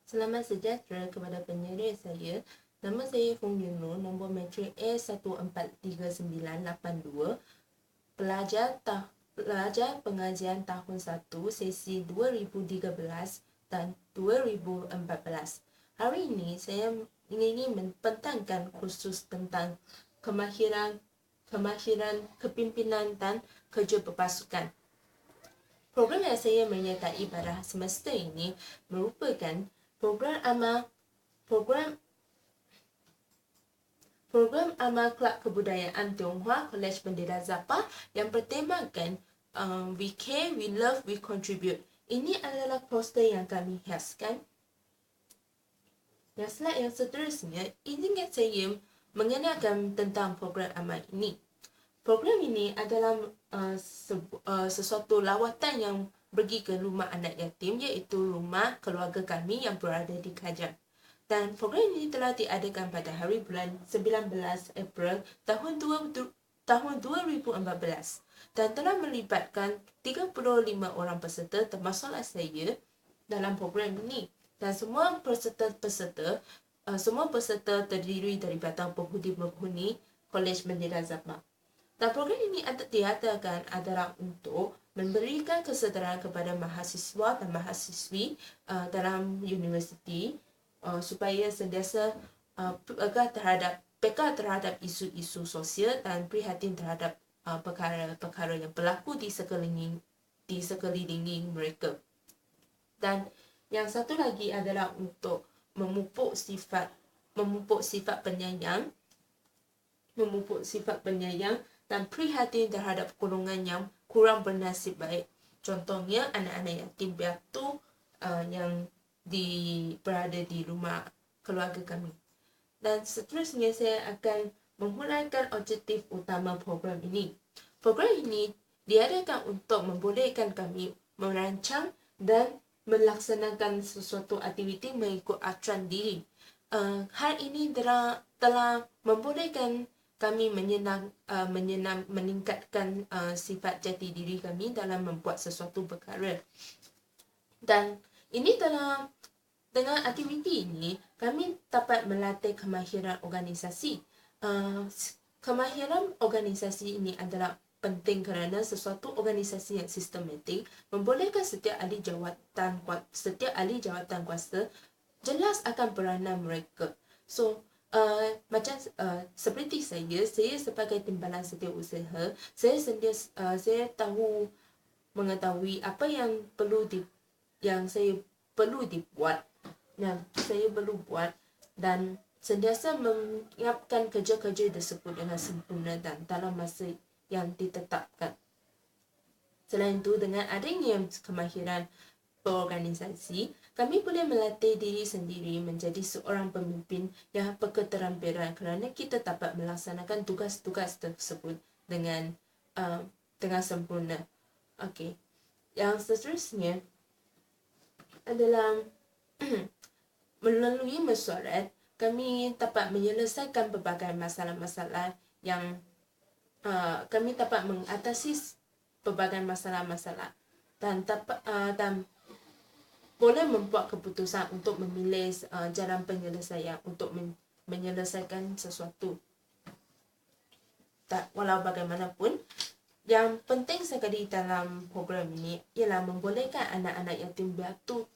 Selamat sejahtera kepada penyerah saya. Nama saya Fung Yun Nur, nombor matrik A143982, pelajar pengajian tahun 1, sesi 2013 dan 2014. Hari ini saya ingin membentangkan kursus tentang kemahiran kepimpinan dan kerja berpasukan. Program yang saya menyertai pada semester ini merupakan program amal Kelab Kebudayaan Tionghoa Kolej Bendera Zappa yang bertemakan We Care, We Love, We Contribute. Ini adalah poster yang kami hiaskan. Dan slide yang seterusnya, izinkan saya mengenalkan tentang program amal ini. Program ini adalah sesuatu lawatan yang pergi ke rumah anak yatim, iaitu rumah keluarga kami yang berada di Kajang. Dan program ini telah diadakan pada hari bulan 19 April tahun 2014 dan telah melibatkan 35 orang peserta termasuklah saya dalam program ini. Dan semua peserta terdiri daripada penghuni Kolej Bendera Zappa. Dan program ini diadakan adalah untuk memberikan kesedaran kepada mahasiswa dan mahasiswi dalam universiti supaya sentiasa peka terhadap isu-isu sosial dan prihatin terhadap perkara-perkara yang berlaku di sekeliling mereka. Dan yang satu lagi adalah untuk memupuk sifat penyayang dan prihatin terhadap golongan yang kurang bernasib baik. Contohnya anak-anak yatim piatu yang berada di rumah keluarga kami. Dan seterusnya saya akan menghuraikan objektif utama program ini. Program ini diadakan untuk membolehkan kami merancang dan melaksanakan sesuatu aktiviti mengikut acuan diri. Hal ini telah membolehkan kami meningkatkan sifat jati diri kami dalam membuat sesuatu perkara. Dan ini dengan aktiviti ini kami dapat melatih kemahiran organisasi. Kemahiran organisasi ini adalah penting kerana sesuatu organisasi yang sistematik membolehkan setiap ahli jawatan kuasa jelas akan peranan mereka. So seperti saya sebagai timbalan setiausaha, saya mengetahui apa yang saya perlu dibuat dan sentiasa menyiapkan kerja-kerja tersebut dengan sempurna dan dalam masa yang ditetapkan. Selain itu, dengan adanya kemahiran berorganisasi, kami boleh melatih diri sendiri menjadi seorang pemimpin yang berketerampilan kerana kita dapat melaksanakan tugas-tugas tersebut dengan sempurna. Okey. Yang seterusnya adalah melalui mesyuarat, kami dapat menyelesaikan pelbagai masalah-masalah yang kami dapat mengatasi pelbagai masalah-masalah dan boleh membuat keputusan untuk memilih jalan penyelesaian untuk menyelesaikan sesuatu. Walau bagaimanapun, yang penting sekali dalam program ini ialah membolehkan anak-anak yatim piatu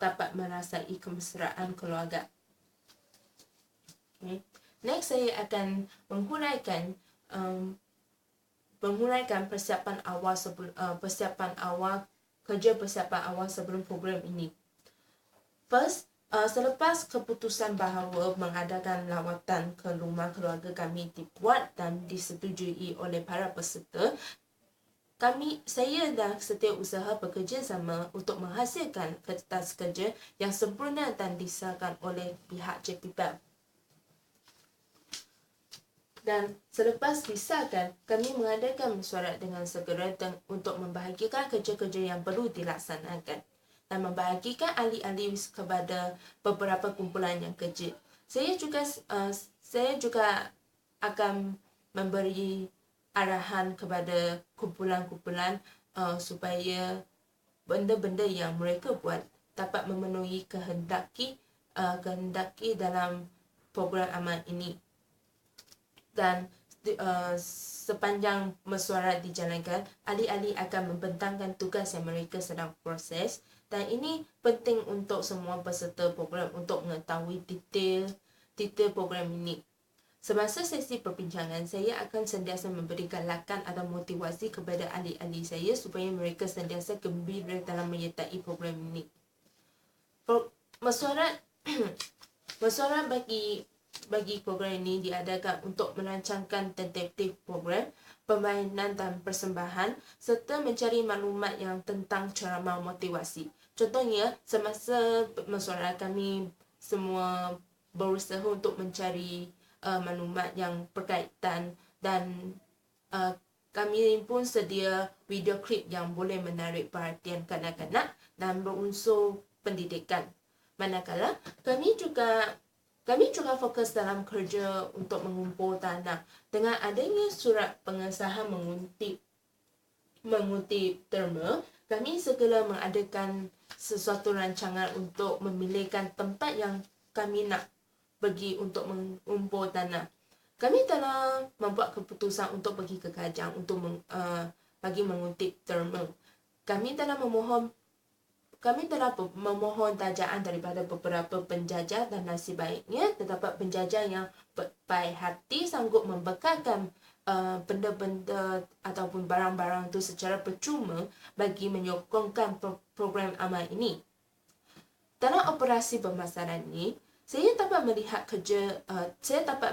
dapat merasai kemesraan keluarga. Okay. Next, saya akan menghuraikan persiapan awal sebelum program ini. First, selepas keputusan bahawa mengadakan lawatan ke rumah keluarga kami dibuat dan disetujui oleh para peserta, saya dan setiausaha bekerja sama untuk menghasilkan kertas kerja yang sempurna dan disahkan oleh pihak JPPAL. Dan selepas disahkan, kami mengadakan mesyuarat dengan segera untuk membahagikan kerja-kerja yang perlu dilaksanakan dan membahagikan ahli-ahli kepada beberapa kumpulan yang kecil. Saya juga akan memberi arahan kepada kumpulan-kumpulan supaya benda-benda yang mereka buat dapat memenuhi kehendaki dalam program amal ini. Dan sepanjang mesyuarat dijalankan, ahli-ahli akan membentangkan tugas yang mereka sedang proses, dan ini penting untuk semua peserta program untuk mengetahui detail program ini. Semasa sesi perbincangan, saya akan sentiasa memberikan lakan atau motivasi kepada ahli-ahli saya supaya mereka sentiasa gembira dalam menyertai program ini. Mesyuarat bagi program ini diadakan untuk merancangkan tentatif program, permainan dan persembahan, serta mencari maklumat yang tentang ceramah motivasi. Contohnya, semasa mesyuarat kami semua berusaha untuk mencari maklumat yang berkaitan, dan kami pun sedia video klip yang boleh menarik perhatian kanak-kanak dan berunsur pendidikan. Manakala kami juga fokus dalam kerja untuk mengumpul tanah. Dengan adanya surat pengesahan mengutip terma, kami segera mengadakan sesuatu rancangan untuk memilihkan tempat yang kami nak pergi untuk mengumpul tanah. Kami telah membuat keputusan untuk pergi ke Kajang untuk bagi mengutip terma. Kami telah memohon tajaan daripada beberapa penjajah, dan nasib baiknya terdapat penjajah yang baik hati sanggup membekalkan benda-benda ataupun barang-barang itu secara percuma bagi menyokongkan program amal ini. Dalam operasi pemasaran ini, saya dapat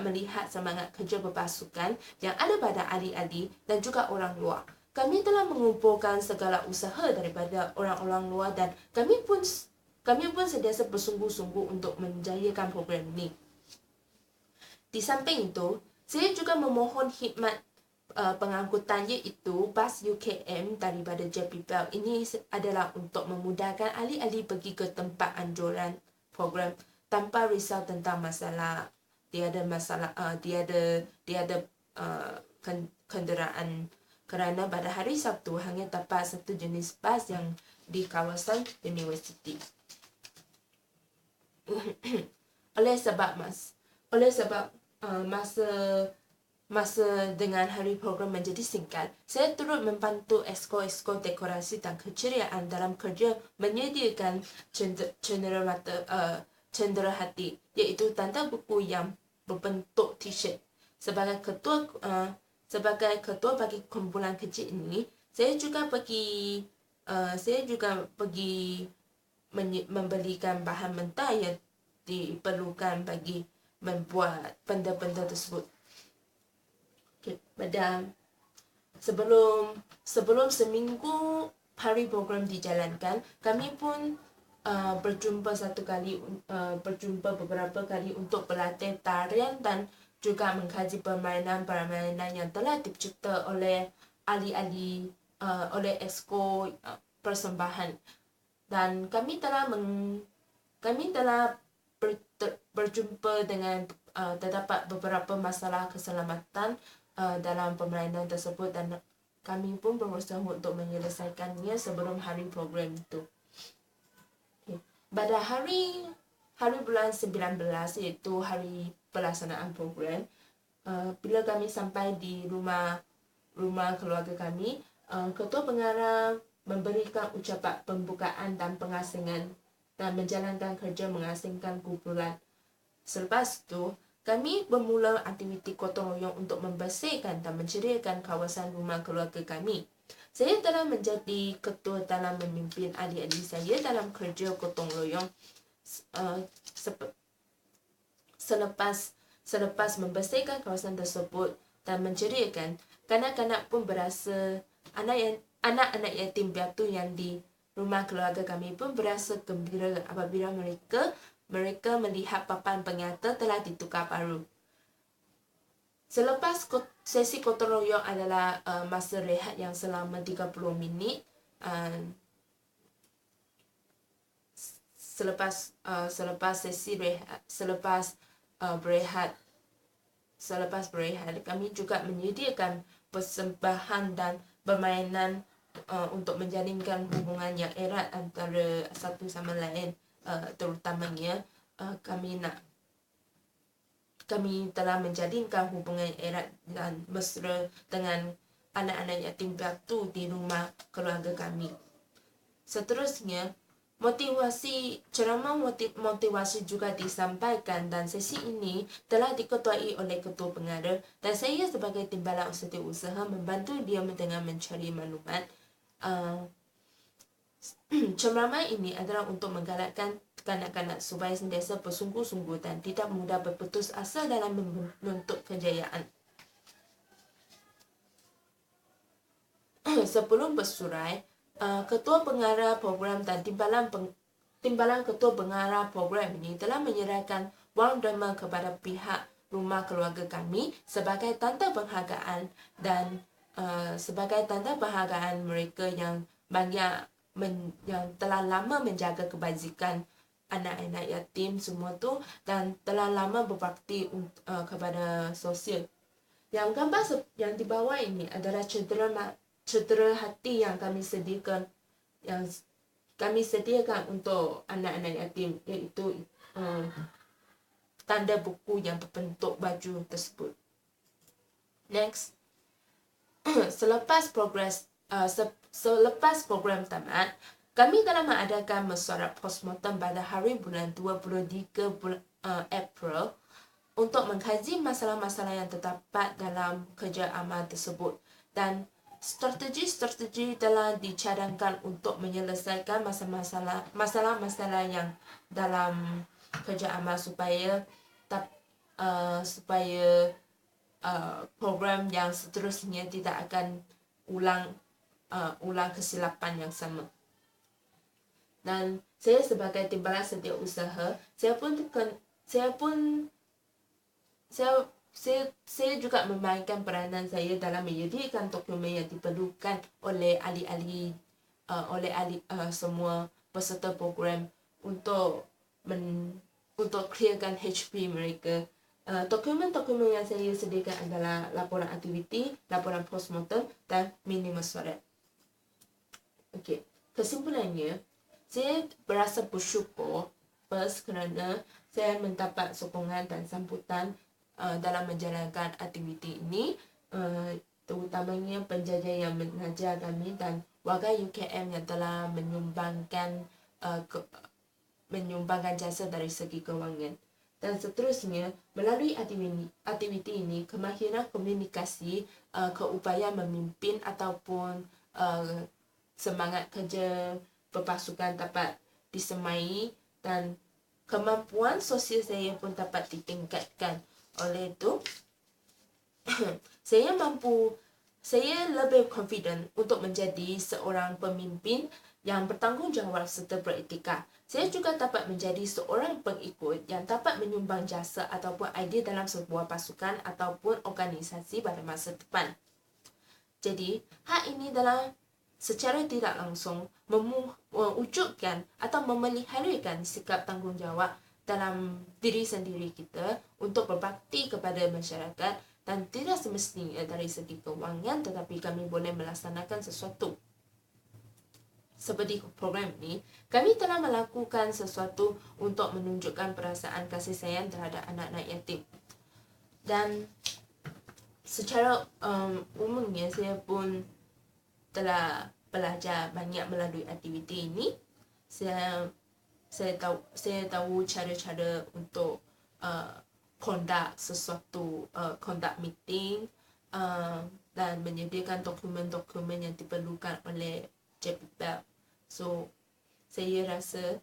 melihat semangat kerja berpasukan yang ada pada ahli-ahli dan juga orang luar. Kami telah mengumpulkan segala usaha daripada orang-orang luar, dan kami pun sentiasa bersungguh-sungguh untuk menjayakan program ini. Di samping itu, saya juga memohon khidmat pengangkutan, iaitu bas UKM daripada JP Bell. Ini adalah untuk memudahkan ahli-ahli pergi ke tempat anjuran program tanpa risau tentang masalah kenderaan, kerana pada hari Sabtu hanya dapat satu jenis bas yang di kawasan universiti. Oleh sebab masa dengan hari program menjadi singkat, saya turut membantu esko-esko dekorasi dan keceriaan dalam kerja menyediakan cendera hati, iaitu tanda buku yang berbentuk t-shirt. Sebagai ketua bagi kumpulan kecil ini, saya juga pergi membelikan bahan mentah yang diperlukan bagi membuat benda-benda tersebut. Pada sebelum seminggu hari program dijalankan, kami pun berjumpa beberapa kali untuk berlatih tarian dan juga mengkaji permainan yang telah dicipta oleh ahli-ahli oleh esko persembahan. Dan kami telah berjumpa dengan terdapat beberapa masalah keselamatan dalam permainan tersebut, dan kami pun berusaha untuk menyelesaikannya sebelum hari program itu. Pada hari bulan 19, iaitu hari pelaksanaan program, bila kami sampai di rumah keluarga kami, ketua pengarah memberikan ucapan pembukaan dan pengasingan dan menjalankan kerja mengasingkan kumpulan. Selepas itu, kami bermula aktiviti gotong royong untuk membersihkan dan menceriakan kawasan rumah keluarga kami. Saya telah menjadi ketua dalam memimpin adik-adik saya dalam kerja gotong royong. Selepas membersihkan kawasan tersebut dan menceriakan, kanak-kanak pun berasa, anak-anak yatim piatu yang di rumah keluarga kami pun berasa gembira apabila mereka melihat papan pengata telah ditukar baru. Selepas sesi gotong royong adalah masa rehat yang selama 30 minit. Selepas berehat, kami juga menyediakan persembahan dan permainan untuk menjalinkan hubungan yang erat antara satu sama lain, terutamanya kami telah menjalinkan hubungan erat dan mesra dengan anak-anak yatim piatu di rumah keluarga kami. Seterusnya, ceramah motivasi juga disampaikan dan sesi ini telah diketuai oleh ketua pengarah dan saya sebagai timbalan setiausaha membantu dia dengan mencari maklumat. Ceramah ini adalah untuk menggalakkan kanak-kanak supaya sentiasa bersungguh-sungguh dan tidak mudah berputus asa dalam menuntut kejayaan. Sebelum bersurai, Ketua Pengarah Program dan Timbalan Ketua Pengarah Program ini telah menyerahkan wang derma kepada pihak rumah keluarga kami sebagai tanda penghargaan dan sebagai tanda penghargaan mereka yang yang telah lama menjaga kebajikan anak-anak yatim semua tu dan telah lama berbakti kepada sosial. Yang gambar yang di bawah ini adalah cedera hati yang kami sediakan untuk anak-anak yatim, iaitu tanda buku yang berbentuk baju tersebut. Next, selepas program tamat, kami telah mengadakan mesyuarat postmortem pada hari bulan 23 April untuk mengkaji masalah-masalah yang terdapat dalam kerja amal tersebut dan strategi telah dicadangkan untuk menyelesaikan masalah-masalah yang dalam kerja amal supaya program yang seterusnya tidak akan ulang kesilapan yang sama. Dan saya sebagai timbalan setiausaha, saya juga memainkan peranan saya dalam menyediakan dokumen yang diperlukan oleh ahli-ahli semua peserta program untuk clearkan HP mereka. Dokumen-dokumen yang saya sediakan adalah laporan aktiviti, laporan postmortem dan mini mesyuarat. Okey, kesimpulannya, saya berasa bersyukur kerana saya mendapat sokongan dan sambutan dalam menjalankan aktiviti ini, terutamanya penjaja yang mengajar kami dan warga UKM yang telah menyumbangkan jasa dari segi kewangan. Dan seterusnya, melalui aktiviti ini, kemahiran komunikasi, keupayaan memimpin ataupun semangat kerja berpasukan dapat disemai dan kemampuan sosial saya pun dapat ditingkatkan. Oleh itu, saya lebih confident untuk menjadi seorang pemimpin yang bertanggungjawab serta beretika. Saya juga dapat menjadi seorang pengikut yang dapat menyumbang jasa ataupun idea dalam sebuah pasukan ataupun organisasi pada masa depan. Jadi, hal ini adalah secara tidak langsung mewujudkan atau memeliharakan sikap tanggungjawab dalam diri sendiri kita untuk berbakti kepada masyarakat dan tidak semestinya dari segi kewangan, tetapi kami boleh melaksanakan sesuatu. Seperti program ini, kami telah melakukan sesuatu untuk menunjukkan perasaan kasih sayang terhadap anak-anak yatim. Dan secara umumnya saya pun telah belajar banyak melalui aktiviti ini. Saya tahu cara-cara untuk conduct meeting dan menyediakan dokumen-dokumen yang diperlukan oleh JPBEL. So, saya rasa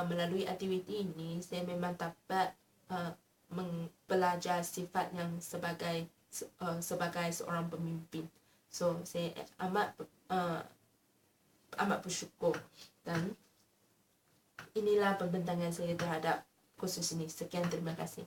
melalui aktiviti ini saya memang dapat belajar sifat yang sebagai seorang pemimpin. So, saya amat bersyukur dan inilah pembentangan saya terhadap kursus ini. Sekian, terima kasih.